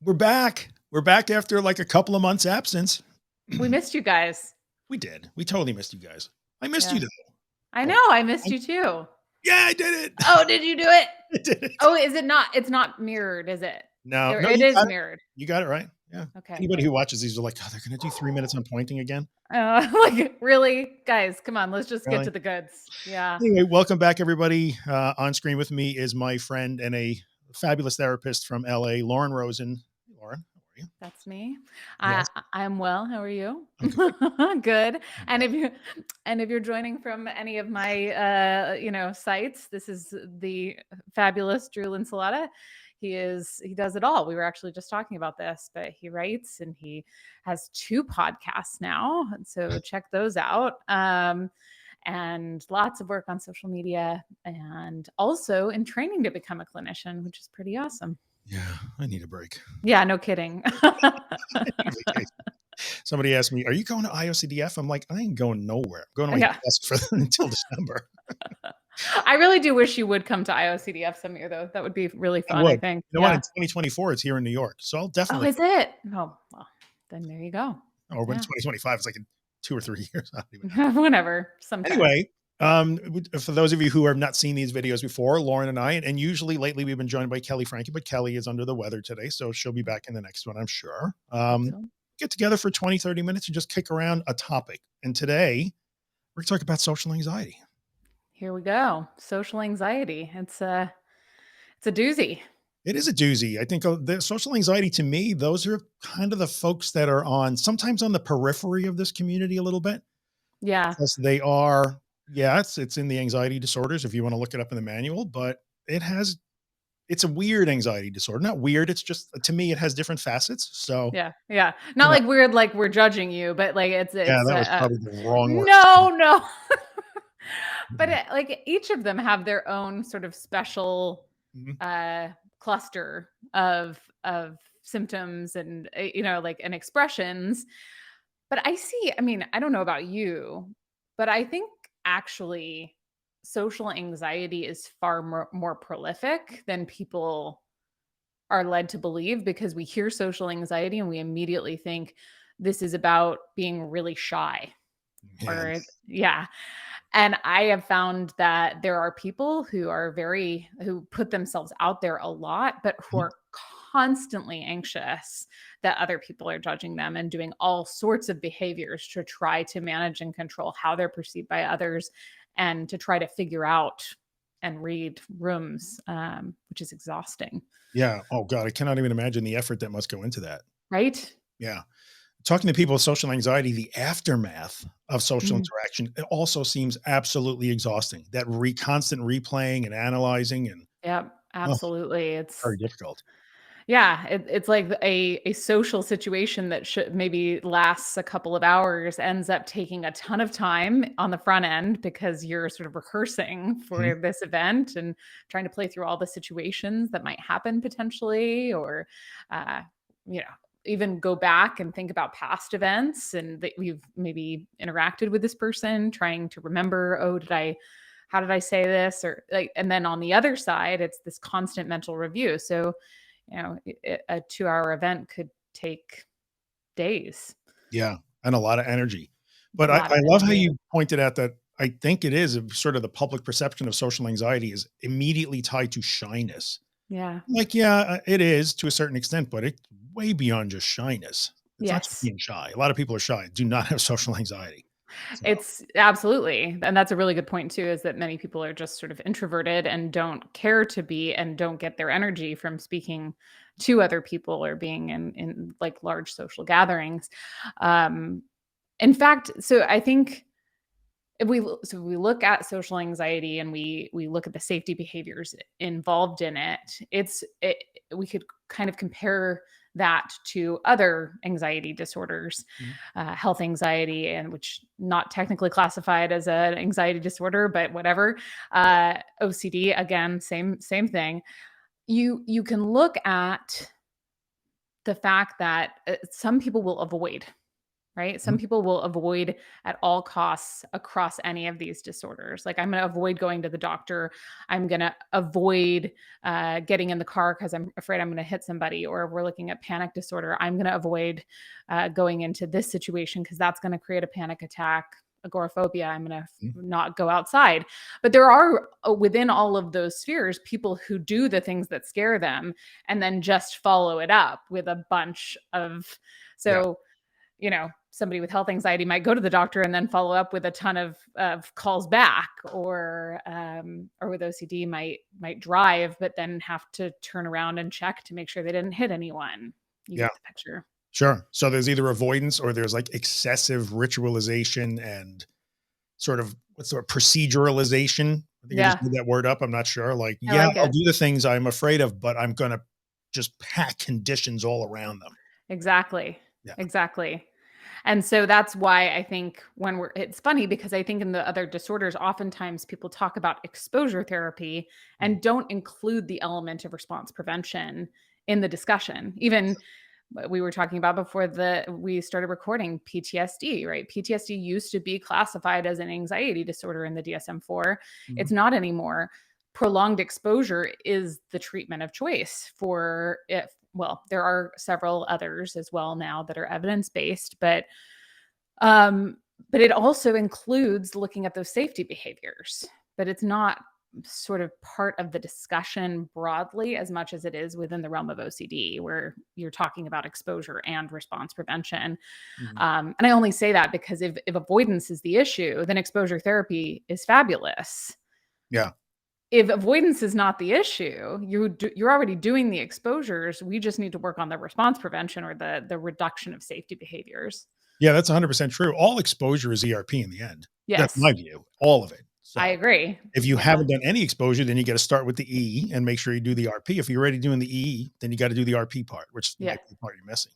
We're back. We're back after like a couple of months absence. We missed you guys. We did. We totally missed you guys. I missed you though. I know. I missed you too. Yeah, I did it. Oh, did you do it? I did it. Oh, is it not? It's not mirrored, is it? No, It is mirrored. You got it right. Yeah. Okay. Anybody who watches these are like, oh, they're going to do 3 minutes on pointing again. Like, really? Guys, come on. Let's just get to the goods. Yeah. Anyway, welcome back, everybody. On screen with me is my friend and a fabulous therapist from LA, Lauren Rosen. Lauren, how are you? That's me. Yes. I'm well. How are you? I'm good. Good. And if you're joining from any of my sites, this is the fabulous Drew Linsalata. He does it all. We were actually just talking about this, but he writes and he has 2 podcasts now. And so check those out. And lots of work on social media and also in training to become a clinician, which is pretty awesome. Yeah, I need a break. Yeah, no kidding. Somebody asked me, are you going to IOCDF? I'm like, I ain't going nowhere. I'm going to my desk until December. I really do wish you would come to IOCDF some year, though. That would be really fun, I think. You know what? In 2024, it's here in New York. So I'll definitely. Oh, is it? Oh, well, then there you go. Or when 2025, it's like in 2 or 3 years. Whenever. Sometime. Anyway, for those of you who have not seen these videos before, Lauren and I, and usually lately we've been joined by Kelley Franke, but Kelley is under the weather today. So she'll be back in the next one, I'm sure. Get together for 20, 30 minutes and just kick around a topic. And today we're going to talk about social anxiety. Here we go. Social anxiety. It's a doozy. It is a doozy. I think the social anxiety, to me, those are kind of the folks that are sometimes on the periphery of this community a little bit. Yeah. Because they are, it's in the anxiety disorders if you want to look it up in the manual, but it's a weird anxiety disorder. Not weird. It's just, to me, it has different facets. So yeah. Not like weird, like we're judging you, but like it's that was probably the wrong word. No. But like each of them have their own sort of special cluster of symptoms and and expressions. But I don't know about you, but I think actually social anxiety is far more prolific than people are led to believe, because we hear social anxiety and we immediately think this is about being really shy. And I have found that there are people who put themselves out there a lot, but who are constantly anxious that other people are judging them and doing all sorts of behaviors to try to manage and control how they're perceived by others and to try to figure out and read rooms, which is exhausting. Yeah. Oh God, I cannot even imagine the effort that must go into that. Right? Yeah. Talking to people with social anxiety, the aftermath of social interaction, it also seems absolutely exhausting. That constant replaying and analyzing and absolutely. It's very difficult. Yeah, it's like a social situation that should maybe lasts a couple of hours ends up taking a ton of time on the front end because you're sort of rehearsing for this event and trying to play through all the situations that might happen potentially, or even go back and think about past events and that we've maybe interacted with this person, trying to remember, how did I say this? Or like, and then on the other side, it's this constant mental review. So, a 2-hour event could take days. Yeah. And a lot of energy. But I love how you pointed out that I think it is sort of the public perception of social anxiety is immediately tied to shyness. Yeah. Like, it is to a certain extent, but it's way beyond just shyness. It's not just being shy. A lot of people are shy, do not have social anxiety. So. It's absolutely. And that's a really good point too, is that many people are just sort of introverted and don't care to be, and don't get their energy from speaking to other people or being in like large social gatherings. In fact, so I think if we look at social anxiety and we look at the safety behaviors involved in it, we could kind of compare that to other anxiety disorders, health anxiety, and which not technically classified as an anxiety disorder, but whatever. OCD, again, same thing. You can look at the fact that some people will avoid right? Some Mhm. people will avoid at all costs across any of these disorders. Like, I'm going to avoid going to the doctor. I'm going to avoid getting in the car because I'm afraid I'm going to hit somebody. Or if we're looking at panic disorder, I'm going to avoid going into this situation because that's going to create a panic attack. Agoraphobia, I'm going to Mhm. not go outside. But there are within all of those spheres people who do the things that scare them and then just follow it up with a bunch of, Yeah. so somebody with health anxiety might go to the doctor and then follow up with a ton of calls back, or with OCD might drive, but then have to turn around and check to make sure they didn't hit anyone. You Yeah. get the picture. Sure. So there's either avoidance or there's like excessive ritualization and sort of what's the word, proceduralization. I think I just Yeah, made that word up. I'm not sure. Like, I yeah, like I'll it. do the things I'm afraid of, but I'm going to just pack conditions all around them. Exactly. Yeah. Exactly. And so that's why I think it's funny because I think in the other disorders, oftentimes people talk about exposure therapy Mhm. and don't include the element of response prevention in the discussion. Even we were talking about before we started recording PTSD, right? PTSD used to be classified as an anxiety disorder in the DSM-4. Mhm. It's not anymore. Prolonged exposure is the treatment of choice for it. Well, there are several others as well now that are evidence-based, um, but it also includes looking at those safety behaviors, but it's not sort of part of the discussion broadly as much as it is within the realm of OCD, where you're talking about exposure and response prevention. Mhm. And I only say that because if avoidance is the issue, then exposure therapy is fabulous. Yeah. If avoidance is not the issue, you're already doing the exposures. We just need to work on the response prevention or the reduction of safety behaviors. Yeah. That's 100% true. All exposure is ERP in the end. That's my Yes, view. All of it. I So agree. if you Yeah. haven't done any exposure, then you got to start with the E and make sure you do the RP. If you're already doing the E, then you got to do the RP part, which Yeah. might be the part you're missing.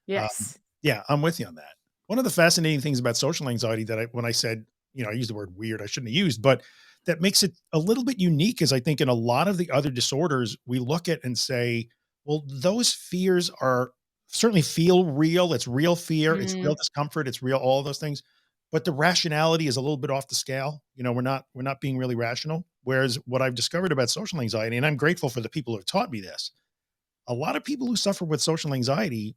Yes. Yeah, I'm with you on that. One of the fascinating things about social anxiety that when I said, I used the word weird, I shouldn't have used, but that makes it a little bit unique is I think in a lot of the other disorders, we look at and say, well, those fears are certainly feel real. It's real fear. It's real Mm, discomfort. It's real, all of those things. But the rationality is a little bit off the scale. We're not being really rational. Whereas what I've discovered about social anxiety, and I'm grateful for the people who have taught me this, a lot of people who suffer with social anxiety,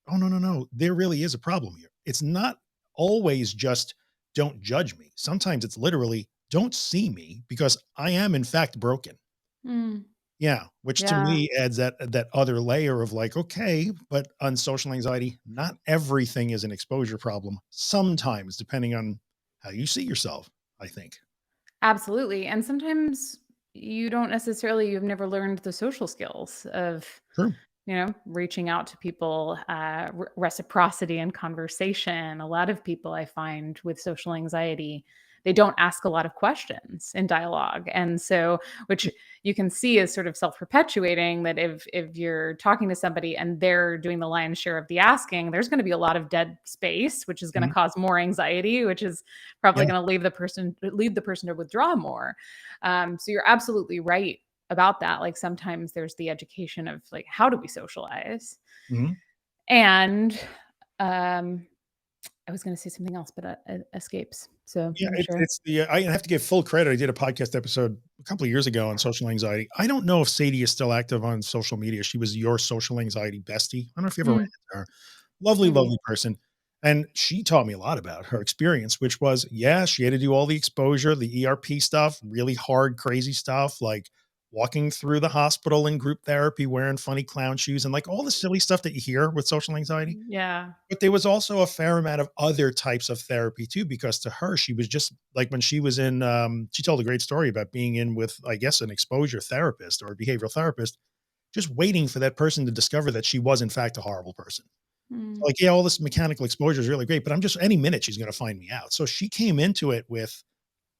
oh, no, no, no, there really is a problem here. It's not always just don't judge me. Sometimes it's literally don't see me because I am in fact broken. mm, Yeah, which to yeah, me adds that other layer of like, okay, but on social anxiety, not everything is an exposure problem. Sometimes, depending on how you see yourself, I think. absolutely. And sometimes you've never learned the social skills of, True. reaching out to people, reciprocity and conversation. A lot of people I find with social anxiety, they don't ask a lot of questions in dialogue. And so, which you can see is sort of self-perpetuating, that if you're talking to somebody and they're doing the lion's share of the asking, there's going to be a lot of dead space, which is going to Mhm. cause more anxiety, which is probably Yeah. going to lead the person to withdraw more. So you're absolutely right about that. Like, sometimes there's the education of, like, how do we socialize? Mhm. And um I was going to say something else, but it escapes. So Yeah, you it's share. it's the I have to give full credit. I did a podcast episode a couple of years ago on social anxiety. I don't know if Sadie is still active on social media. She was your social anxiety bestie. I don't know if you ever ran Mm, into her. Lovely, maybe. lovely person. And she taught me a lot about her experience, which was, yeah, she had to do all the exposure, the ERP stuff, really hard, crazy stuff, like walking through the hospital in group therapy, wearing funny clown shoes, and like all the silly stuff that you hear with social anxiety. Yeah. But there was also a fair amount of other types of therapy too, because to her, she was just like when she was in, she told a great story about being in with, I guess, an exposure therapist or a behavioral therapist, just waiting for that person to discover that she was, in fact, a horrible person. Mm, So like, yeah, all this mechanical exposure is really great, but I'm just, any minute she's going to find me out. So she came into it with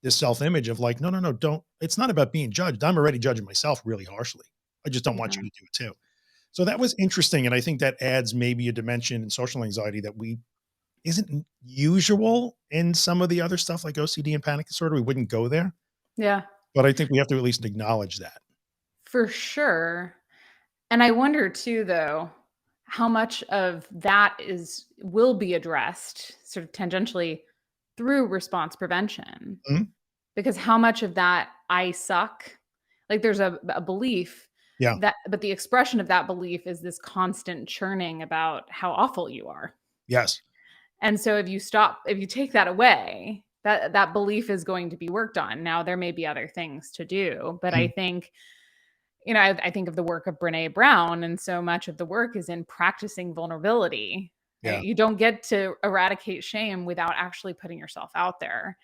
this self image of like, no, no, no, don't, it's not about being judged. I'm already judging myself really harshly. I just don't want yeah. you to do it too. So that was interesting. And I think that adds maybe a dimension in social anxiety that we isn't usual in some of the other stuff like OCD and panic disorder. We wouldn't go there, Yeah. but I think we have to at least acknowledge that. For sure. And I wonder too, though, how much of that will be addressed sort of tangentially through response prevention. Mhm. Because how much of that "I suck," like, there's a belief Yeah. but the expression of that belief is this constant churning about how awful you are. Yes. And so if you take that away, that belief is going to be worked on. Now there may be other things to do, but I Mhm. think, I think of the work of Brené Brown, and so much of the work is in practicing vulnerability. Yeah. You don't get to eradicate shame without actually putting yourself out there.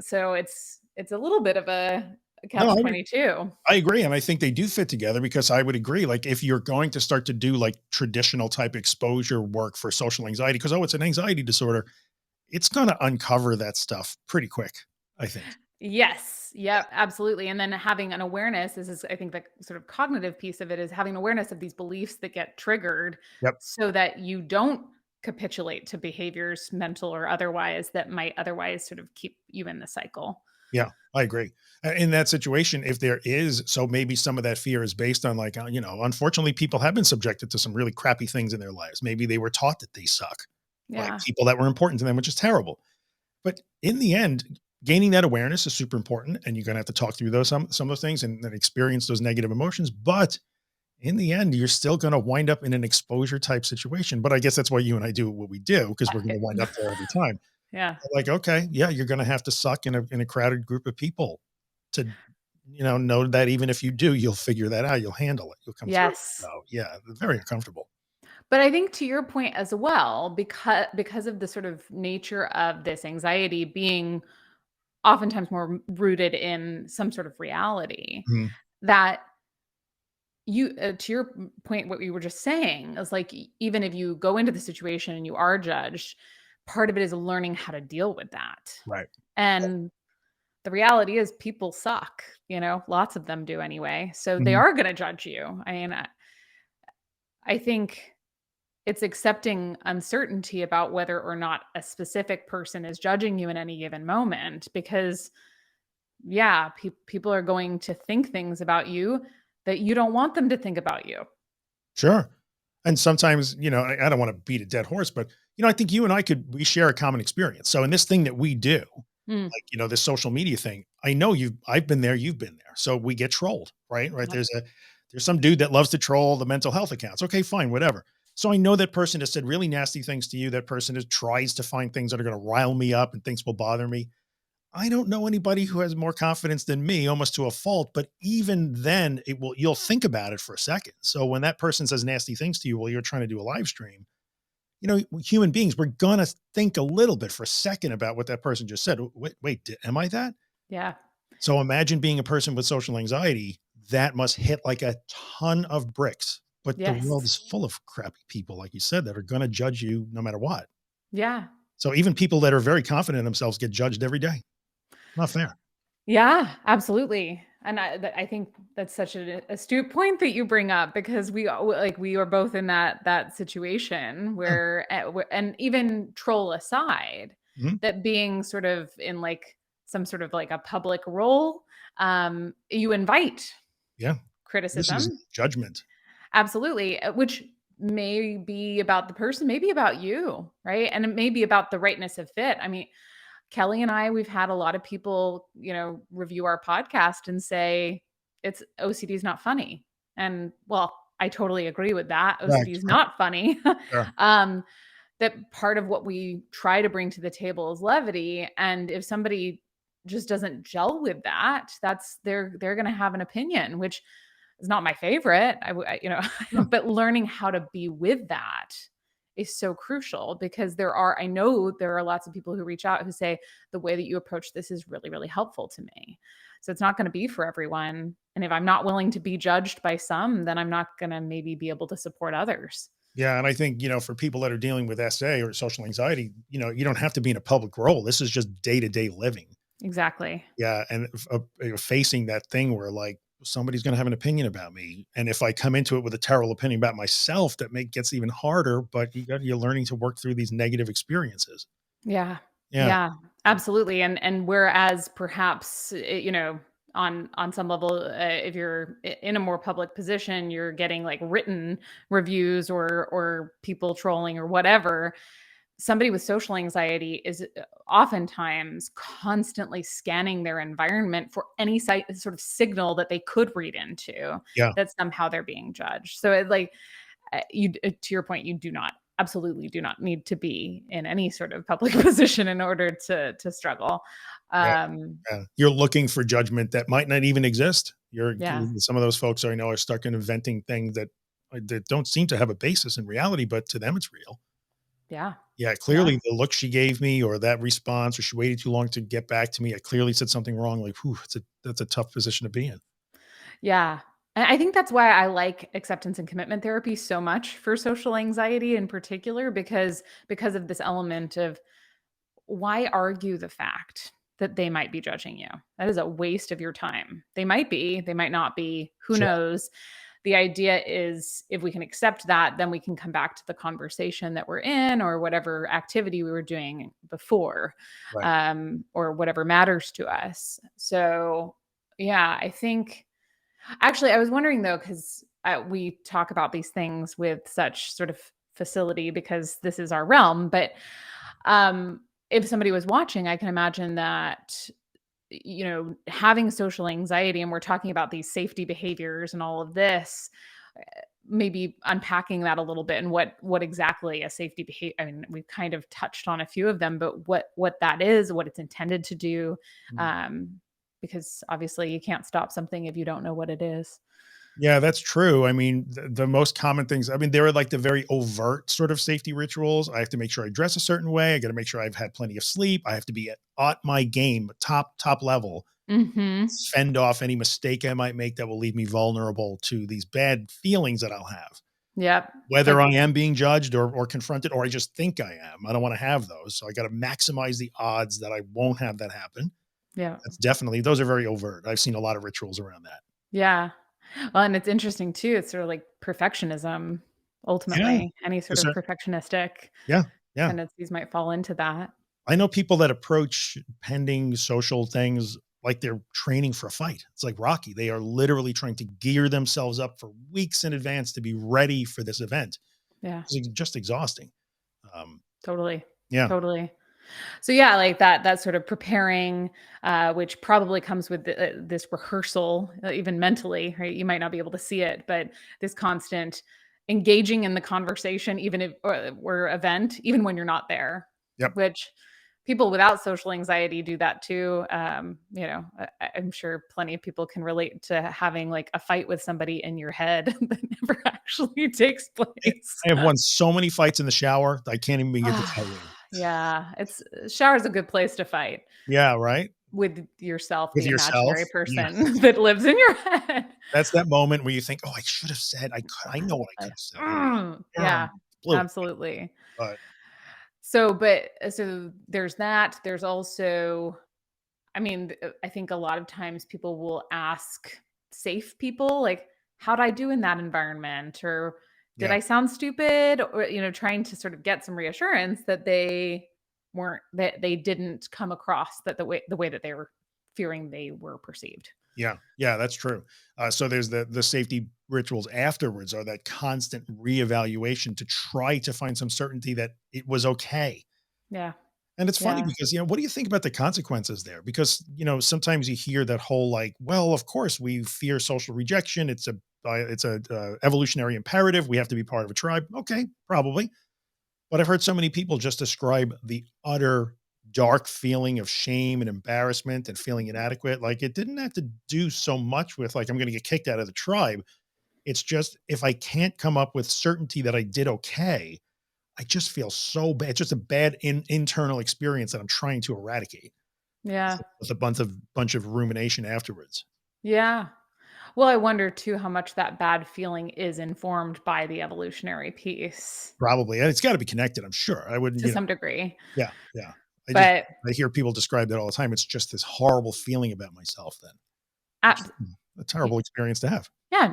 So it's a little bit of a No, catch 22. I agree, and I think they do fit together because I would agree, like, if you're going to start to do, like, traditional type exposure work for social anxiety, because it's an anxiety disorder, it's gonna uncover that stuff pretty quick, I think. Yes. Yeah. Yep. Absolutely. And then having an awareness, this is, I think, the sort of cognitive piece of it is having awareness of these beliefs that get triggered Yep. so that you don't capitulate to behaviors, mental or otherwise, that might otherwise sort of keep you in the cycle. Yeah, I agree. In that situation, if there is, so maybe some of that fear is based on like, unfortunately, people have been subjected to some really crappy things in their lives. Maybe they were taught that they suck by Yeah. people that were important to them, which is terrible. But in the end, gaining that awareness is super important, and you're gonna have to talk through those some of those things and experience those negative emotions. But in the end, you're still gonna wind up in an exposure type situation. But I guess that's why you and I do what we do, because we're gonna wind up there every time. Yeah. Like, okay, yeah, you're gonna have to suck in a crowded group of people to, know that even if you do, you'll figure that out. You'll handle it. You'll come through. So Yes. yeah, very uncomfortable. But I think to your point as well, because of the sort of nature of this anxiety being oftentimes more rooted in some sort of reality, Mhm. that to your point, what you were just saying is like, even if you go into the situation and you are judged, part of it is learning how to deal with that. Right. And the reality is people suck, lots of them do anyway. So they Mhm. are going to judge you. I mean, I think it's accepting uncertainty about whether or not a specific person is judging you in any given moment, because yeah, people are going to think things about you that you don't want them to think about you. Sure. And sometimes, I don't want to beat a dead horse, but I think you and we share a common experience. So in this thing that we do, Mm, like, this social media thing, I know I've been there, you've been there. So we get trolled, right? Right. yep, There's some dude that loves to troll the mental health accounts. Okay, fine, whatever. So I know that person has said really nasty things to you. That person tries to find things that are going to rile me up and things will bother me. I don't know anybody who has more confidence than me, almost to a fault, but even then you'll think about it for a second. So when that person says nasty things to you while you're trying to do a live stream, human beings, we're gonna think a little bit for a second about what that person just said. Wait, am I that? yeah, So imagine being a person with social anxiety, that must hit like a ton of bricks. But the world yes, is full of crappy people, like you said, that are gonna judge you no matter what. yeah. So even people that are very confident in themselves get judged every day. Not fair. Yeah, absolutely. And I think that's such an astute point that you bring up, because we are both in that situation Yeah. where, and even troll aside, Mhm. that being sort of in like some sort of like a public role, you invite Yeah. Criticism, criticism. judgment. Absolutely, which may be about the person, maybe about you, right? And it may be about the rightness of fit. I mean, Kelley and I, we've had a lot of people, review our podcast and say it's OCD is not funny. And well, I totally agree with that. Yeah, OCD is sure, not funny. sure. um, that part of what we try to bring to the table is levity. And if somebody just doesn't gel with that, they're going to have an opinion, which is not my favorite. Yeah, But learning how to be with that is so crucial, because I know there are lots of people who reach out who say the way that you approach this is really, really helpful to me. So it's not going to be for everyone. And if I'm not willing to be judged by some, then I'm not going to maybe be able to support others. yeah, and I think, for people that are dealing with SA or social anxiety, you don't have to be in a public role. This is just day-to-day living. Exactly. Yeah, and facing that thing where, like, somebody's gonna have an opinion about me, and if I come into it with a terrible opinion about myself, gets even harder, but you're learning to work through these negative experiences. Yeah. Yeah. Yeah, absolutely. And whereas perhaps, on some level, if you're in a more public position, you're getting like written reviews or people trolling or whatever. Somebody with social anxiety is oftentimes constantly scanning their environment for any sort of signal that they could read into Yeah. that somehow they're being judged. So it like you to your point, you do not absolutely do not need to be in any sort of public position in order to struggle. Yeah. Um, Yeah. You're looking for judgment that might not even exist. yeah, Some of those folks I know are stuck in inventing things that don't seem to have a basis in reality, but to them it's real. yeah, Yeah, yeah, clearly the look she gave me or that response, or she waited too long to get back to me, I clearly said something wrong. Like, whew, that's a tough position to be in. yeah. And I think that's why I like acceptance and commitment therapy so much for social anxiety in particular, because of this element of why argue the fact that they might be judging you? That is a waste of your time. They might be, they might not be, who Sure. knows? The idea is if we can accept that, then we can come back to the conversation that we're in or whatever activity we were doing before, Right. or whatever matters to us. So, yeah, I think actually, I was wondering though, because we talk about these things with such sort of facility because this is our realm, but if somebody was watching, I can imagine that, having social anxiety, and we're talking about these safety behaviors and all of this, maybe unpacking that a little bit and what exactly a safety behavior. I mean, we've kind of touched on a few of them, but what that is, what it's intended to do, Mm. um, because obviously you can't stop something if you don't know what it is. Yeah, that's true. I mean, the most common things, I mean, there are like the very overt sort of safety rituals. I have to make sure I dress a certain way. I got to make sure I've had plenty of sleep. I have to be at my game, top level, Mhm. fend off any mistake I might make that will leave me vulnerable to these bad feelings that I'll have. Yep. Whether Like, I am being judged or confronted, or I just think I am. I don't want to have those. So I got to maximize the odds that I won't have that happen. yeah. That's definitely, those are very overt. I've seen a lot of rituals around that. Yeah. Well, and it's interesting too, it's sort of like perfectionism, Yeah. ultimately. Any sort Yes, of sir. perfectionistic Yeah. Yeah. tendencies might fall into that. I know people that approach pending social things like they're training for a fight. It's like Rocky. They are literally trying to gear themselves up for weeks in advance to be ready for this event. Yeah, It's just exhausting. Um, totally. yeah. Totally. So yeah, like that sort of preparing, which probably comes with this rehearsal, even mentally, right? You might not be able to see it, but this constant engaging in the conversation, even if or event, even when you're not there, Yep. which people without social anxiety do that too. I'm sure plenty of people can relate to having like a fight with somebody in your head that never actually takes place. I have won so many fights in the shower. I can't even begin to tell Ah, you. yeah, it's shower's a good place to fight. Yeah. Right. With yourself, With the yourself. imaginary Yeah. person that lives in your head. That's that moment where you think, oh, I should have said, I know what I could have said. Yeah, Blew it. absolutely. But So there's that. There's also, I mean, I think a lot of times people will ask safe people, like, "How'd I do in that environment?" Or, "Did yeah. I sound stupid?" Or, trying to sort of get some reassurance that they didn't come across that the way that they were fearing they were perceived. Yeah, yeah, that's true. So there's the safety rituals afterwards are that constant reevaluation to try to find some certainty that it was okay. Yeah, And it's funny yeah, because, what do you think about the consequences there? Because, sometimes you hear that whole like, well, of course we fear social rejection. It's a evolutionary imperative. We have to be part of a tribe. Okay, probably. But I've heard so many people just describe the utter dark feeling of shame and embarrassment and feeling inadequate. Like it didn't have to do so much with like, I'm going to get kicked out of the tribe. It's just if I can't come up with certainty that I did okay, I just feel so bad. It's just a bad internal experience that I'm trying to eradicate yeah, with a bunch of rumination afterwards. yeah. Well, I wonder too how much that bad feeling is informed by the evolutionary piece Probably. And it's got to be connected. I'm sure I wouldn't, to some degree. yeah, yeah. I just, But I hear people describe that all the time. It's just this horrible feeling about myself then. Which ab- a terrible experience to have. yeah.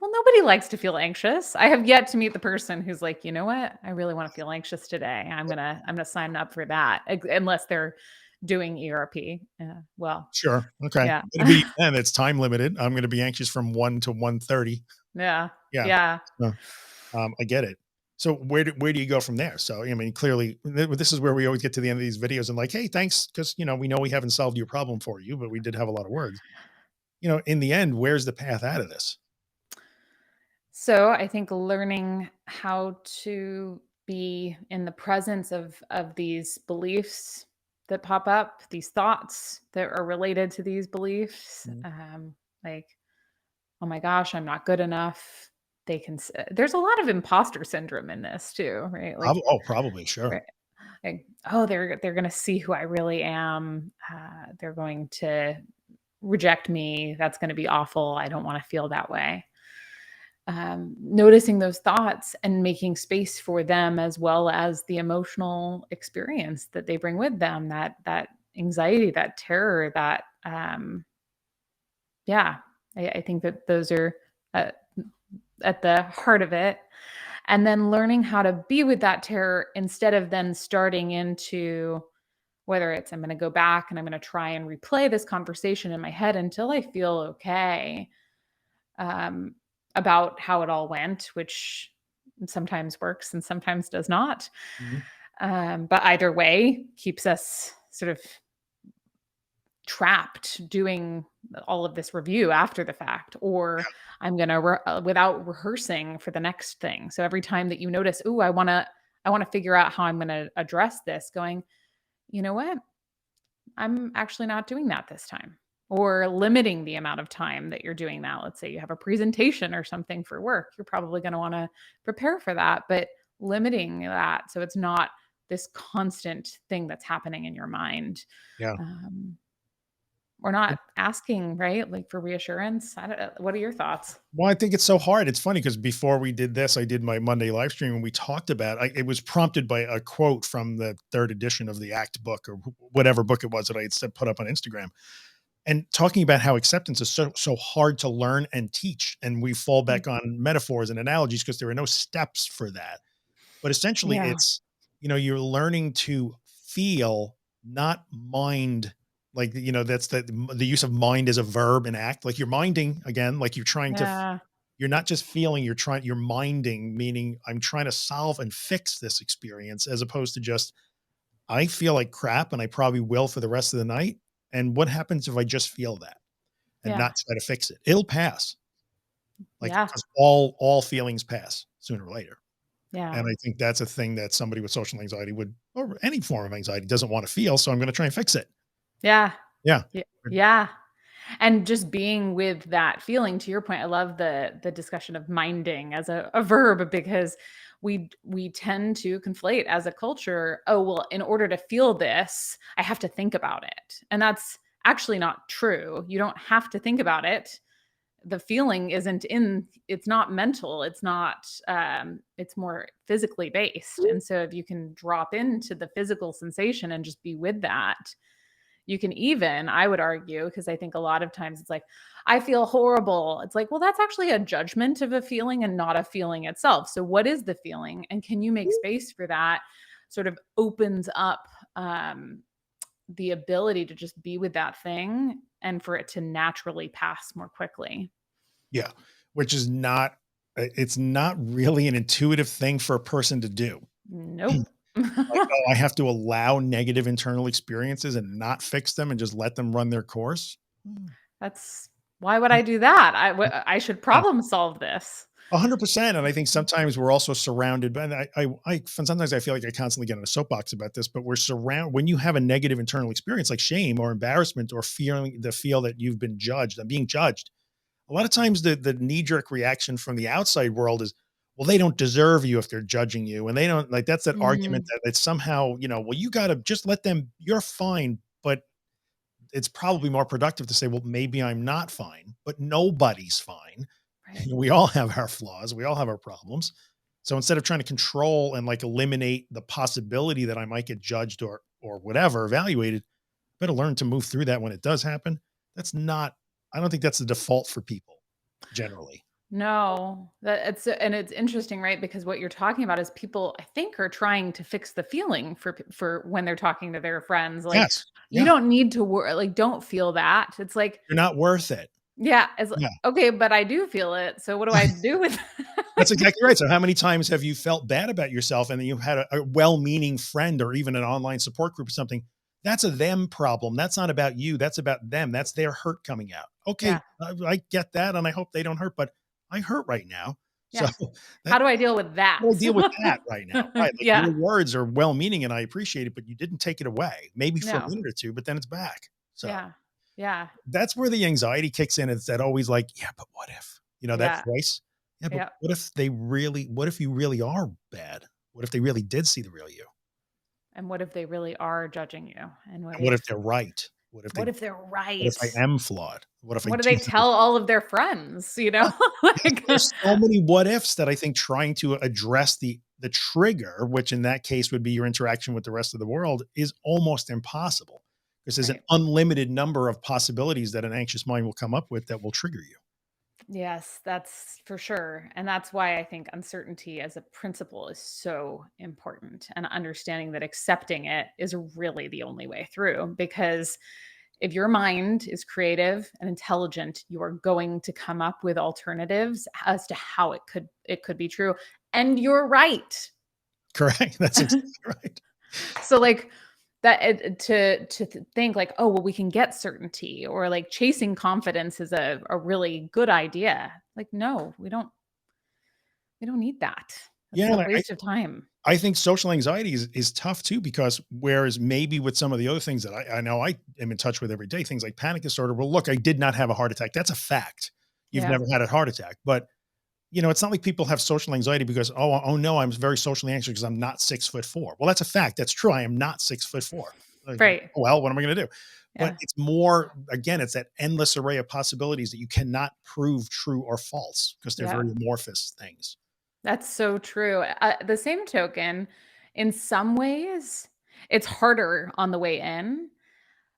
Well, nobody likes to feel anxious. I have yet to meet the person who's like, you know what? I really want to feel anxious today. I'm gonna sign up for that. Unless they're doing ERP. Well, Sure. Okay. yeah. And it's time limited. I'm going to be anxious from 1 to 1:30. Yeah. Yeah. Yeah. So, I get it. So where do you go from there? So, I mean, clearly this is where we always get to the end of these videos and like, hey, thanks. Cause we know we haven't solved your problem for you, but we did have a lot of words. In the end, where's the path out of this? So I think learning how to be in the presence of these beliefs that pop up, these thoughts that are related to these beliefs, Mhm. like, oh my gosh, I'm not good enough. There's a lot of imposter syndrome in this too, right? Like, Probably. Sure. right, like, oh, they're gonna see who I really am. They're going to reject me. That's going to be awful. I don't want to feel that way. Noticing those thoughts and making space for them, as well as the emotional experience that they bring with them, that anxiety, that terror, that yeah, I think that those are at, at the heart of it. And then learning how to be with that terror instead of then starting into, whether it's I'm going to go back and I'm going to try and replay this conversation in my head until I feel okay, um, about how it all went, which sometimes works and sometimes does not. Mhm. But either way, keeps us sort of trapped doing all of this review after the fact, or I'm going to without rehearsing for the next thing. So every time that you notice, "Ooh, I want to figure out how I'm going to address this," going, "You know what? I'm actually not doing that this time." Or limiting the amount of time that you're doing that. Let's say you have a presentation or something for work. You're probably going to want to prepare for that, but limiting that so it's not this constant thing that's happening in your mind. Yeah. Um, or not asking, right? Like for reassurance. I don't, what are your thoughts? Well, I think it's so hard. It's funny because before we did this, I did my Monday live stream and we talked about it was prompted by a quote from the third edition of the ACT book or whatever book it was that I had put up on Instagram and talking about how acceptance is so hard to learn and teach. And we fall Mm. back on metaphors and analogies because there are no steps for that. But essentially Yeah. it's, you're learning to feel, not mind. Like, that's the use of mind as a verb and act. Like you're minding again, like you're trying to Yeah. you're not just feeling, you're minding, meaning I'm trying to solve and fix this experience as opposed to just, I feel like crap and I probably will for the rest of the night. And what happens if I just feel that and Yeah. not try to fix it? It'll pass. Like, Yeah. because all feelings pass sooner or later. Yeah. And I think that's a thing that somebody with social anxiety would, or any form of anxiety doesn't want to feel. So I'm going to try and fix it. Yeah. Yeah. Yeah. Yeah. And just being with that feeling, to your point, I love the discussion of minding as a verb, because we tend to conflate as a culture, oh well, in order to feel this, I have to think about it. And that's actually not true. You don't have to think about it. The feeling isn't in, it's not mental, it's not, it's more physically based. And so if you can drop into the physical sensation and just be with that, you can even, I would argue, because I think a lot of times it's like, I feel horrible. It's like, well, that's actually a judgment of a feeling and not a feeling itself. So, what is the feeling? And can you make space for that? Sort of opens up, the ability to just be with that thing and for it to naturally pass more quickly. Yeah. Which is not, it's not really an intuitive thing for a person to do. Nope. Like, oh, I have to allow negative internal experiences and not fix them and just let them run their course. Mm, That's why would I do that? I should yeah, problem solve this. 100%. And I think sometimes we're also surrounded by, and sometimes I feel like I constantly get on a soapbox about this, but when you have a negative internal experience like shame or embarrassment or feeling feel that you've been judged and being judged, a lot of times the knee jerk reaction from the outside world is, well, they don't deserve you if they're judging you. And they don't, like, that's that argument Mm, that it's somehow, well, you got to just let them, you're fine. But it's probably more productive to say, well, maybe I'm not fine, but nobody's fine. right. We all have our flaws. We all have our problems. So instead of trying to control and like eliminate the possibility that I might get judged or whatever, evaluated, better learn to move through that when it does happen. That's not, I don't think that's the default for people generally. No, that and it's interesting, right? Because what you're talking about is people, I think, are trying to fix the feeling for for when they're talking to their friends. Like, Yes. You Yeah. don't need to like, don't feel that. It's like, You're not worth it. yeah, it's like, Yeah. okay, but I do feel it. So what do I do with That's it? exactly right. So how many times have you felt bad about yourself and then you've had a well-meaning friend or even an online support group or something? That's a them problem. That's not about you. That's about them. That's their hurt coming out. Okay, Yeah. I get that, and I hope they don't hurt, but I hurt right now. So Yeah. How that do I deal with that? how do I deal with that right now? Right? Like Yeah. your words are well-meaning, and I appreciate it, but you didn't take it away. Maybe for a No. minute or two, but then it's back. So Yeah. Yeah. that's where the anxiety kicks in. It's that always like, yeah, but what if? That Yeah. voice. Yeah, but Yeah. what if you really are bad? What if they really did see the real you? And what if they really are judging you? And And what if they're right? what if they're What if right? I am flawed? What if I What do do they think tell all of their friends, uh, Like there's so many what ifs that I think trying to address the trigger, which in that case would be your interaction with the rest of the world, is almost impossible because there's an Right. unlimited number of possibilities that an anxious mind will come up with that will trigger you. Yes, that's for sure. And that's why I think uncertainty as a principle is so important, and understanding that accepting it is really the only way through. Because if your mind is creative and intelligent, you are going to come up with alternatives as to how it could be true. And you're right. Correct. That's exactly right. So like that think like, oh well, we can get certainty, or like chasing confidence is a really good idea. Like, no, we don't need that. That's Yeah, a and waste of time. I think social anxiety is tough too, because whereas maybe with some of the other things that I know I am in touch with every day, things like panic disorder. Well, look, I did not have a heart attack. That's a fact. You've Yeah. never had a heart attack. But it's not like people have social anxiety because, oh no, I'm very socially anxious because I'm not 6'4". Well, that's a fact. That's true. I am not 6'4". Like, Right. oh, well, what am I going to do? But Yeah. it's more, again, it's that endless array of possibilities that you cannot prove true or false because they're Yeah. very amorphous things. That's so true. The same token, in some ways, it's harder on the way in.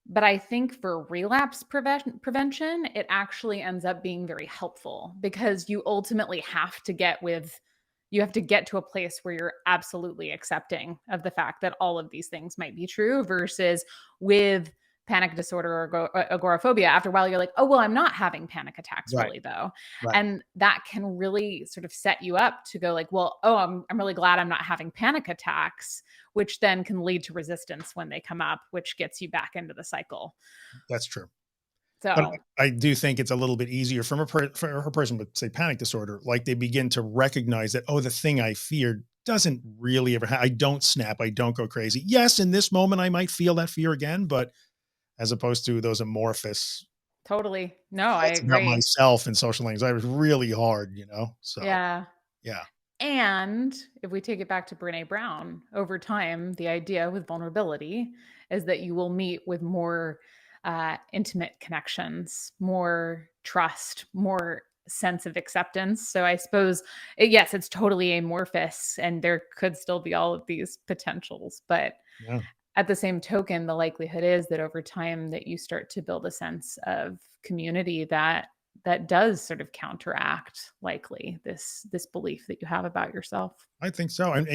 But I think for relapse prevention, it actually ends up being very helpful, because you have to get to a place where you're absolutely accepting of the fact that all of these things might be true, versus with panic disorder or agoraphobia. After a while, you're like, oh, well, I'm not having panic attacks Right. really, though. Right. And that can really sort of set you up to go like, well, oh, I'm really glad I'm not having panic attacks, which then can lead to resistance when they come up, which gets you back into the cycle. That's true. But So, I do think it's a little bit easier for a person with, say, panic disorder. Like they begin to recognize that, oh, the thing I feared doesn't really ever I don't snap. I don't go crazy. Yes, in this moment, I might feel that fear again, but as opposed to those amorphous totally. No, I thoughts about agree. myself and social anxiety was really hard. So Yeah. yeah, And if we take it back to Brene Brown, over time, the idea with vulnerability is that you will meet with more intimate connections, more trust, more sense of acceptance. So I suppose, yes, it's totally amorphous, and there could still be all of these potentials. But yeah. at the same token, the likelihood is that over time that you start to build a sense of community that does sort of counteract, likely, this belief that you have about yourself. I think so. And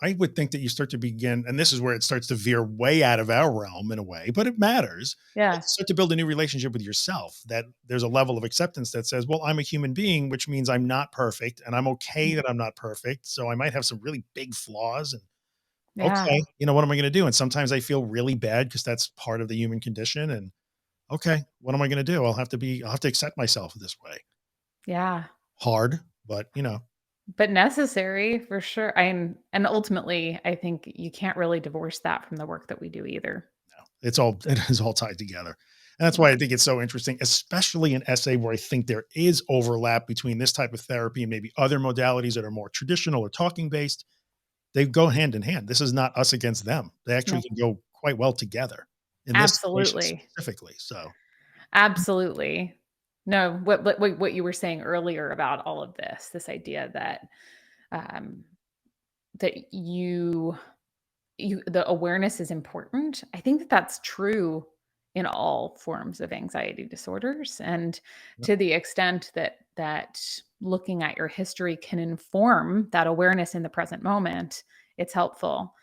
I would think that you start to begin, and this is where it starts to veer way out of our realm in a way, but it matters. Like Yeah. you start to build a new relationship with yourself, that there's a level of acceptance that says, well, I'm a human being, which means I'm not perfect and I'm okay Mm. that I'm not perfect. So I might have some really big flaws and Yeah. okay, what am I going to do? And sometimes I feel really bad because that's part of the human condition. And okay, what am I going to do? I'll have to accept myself this way. Yeah. Hard, but But necessary for sure. And ultimately, I think you can't really divorce that from the work that we do either. it is all tied together. And that's why Yeah. I think it's so interesting, especially in SA where I think there is overlap between this type of therapy and maybe other modalities that are more traditional or talking based. They go hand in hand. This is not us against them. They actually No. can go quite well together in this situation Absolutely. specifically. So Absolutely. No, what you were saying earlier about all of this idea that um that the awareness is important. I think that that's true in all forms of anxiety disorders, and yeah, to the extent that looking at your history can inform that awareness in the present moment, it's helpful.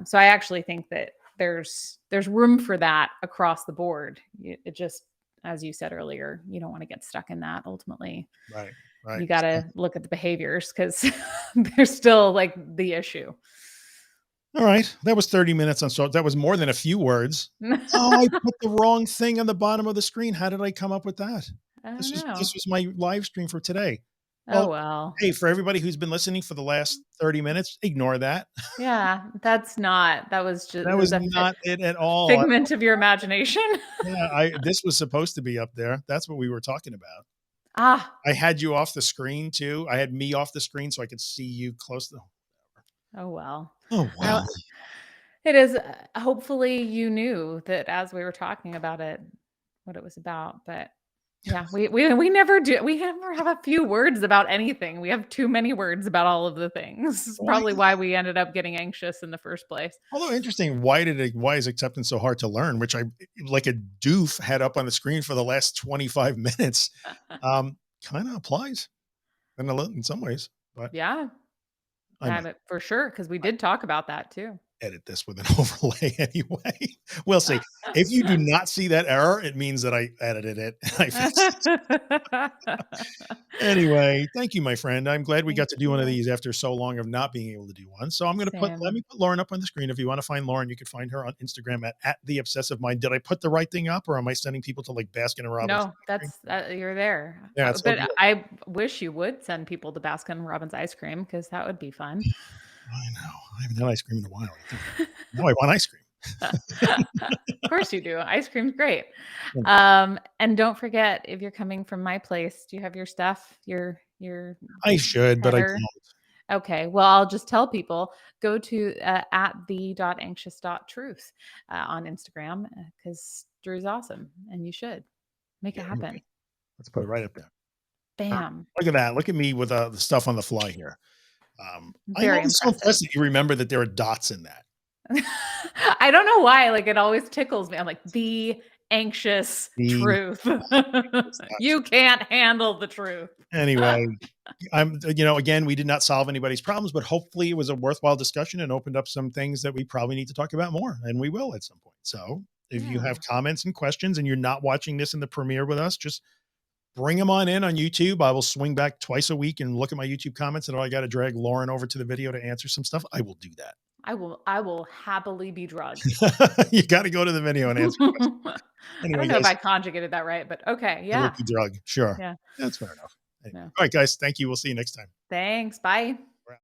So I actually think that there's room for that across the board. It just, as you said earlier, you don't want to get stuck in that ultimately. Right. Right. You got to look at the behaviors because they're still like the issue. All right. That was 30 minutes on so that was more than a few words. Oh, I put the wrong thing on the bottom of the screen. How did I come up with that? I This don't was know. this was my live stream for today. Oh, Well, well. hey, for everybody who's been listening for the last 30 minutes, ignore that. Yeah, that was just, That it was was a not it at all. figment of your imagination. Yeah, I this was supposed to be up there. That's what we were talking about. Ah, I had you off the screen too. I had me off the screen so I could see you close to. oh well. Oh, I, well. it is, hopefully you knew that as we were talking about it, what it was about, but yeah, we never do. We never have a few words about anything. We have too many words about all of the things. It's Why probably why we ended up getting anxious in the first place. although interesting, why is acceptance so hard to learn, which I like a doof had up on the screen for the last 25 minutes, kind of applies in some ways, but Yeah, I might for sure, because we did talk about that too. edit this with an overlay anyway. We'll see. If you do not see that error, it means that I edited it. I fixed it. Anyway, thank you, my friend. I'm glad we Thank got to do one of you. these after so long of not being able to do one. So I'm going to let Same. me put Lauren up on the screen. If you want to find Lauren, you can find her on Instagram at the obsessive mind. Did I put the right thing up or am I sending people to like Baskin and Robbins? No, that's you're there. Yeah, it's so But good. I wish you would send people to Baskin Robbins ice cream because that would be fun. I know. I haven't had ice cream in a while. Now I want ice cream. Of course you do. Ice cream's great. Mm. And don't forget, if you're coming from my place, do you have your stuff? Your I should, but I header? don't. Okay. Well, I'll just tell people, go to at the.anxious.truth on Instagram because Drew's awesome and you should make it Yeah, happen. okay. Let's put it right up there. Bam. Look at that. Look at me with the stuff on the fly here. I'm Very always so impressive. impressed that you remember that there are dots in that. I don't know why, like, it always tickles me. I'm like, "The anxious The truth." You can't handle the truth. anyway, again, we did not solve anybody's problems, but hopefully it was a worthwhile discussion and opened up some things that we probably need to talk about more, and we will at some point. So if you have Yeah. comments and questions and you're not watching this in the premiere with us, just bring them on in on YouTube. I will swing back twice a week and look at my YouTube comments. And if I got to drag Lauren over to the video to answer some stuff, I will do that. I will happily be drugged. You got to go to the video and answer questions. I don't Anyway, know if guys, I conjugated that right, but okay, it will yeah. be drug. Sure. Yeah. That's fair enough. Anyway. Yeah. All right, guys. Thank you. We'll see you next time. Thanks. Bye.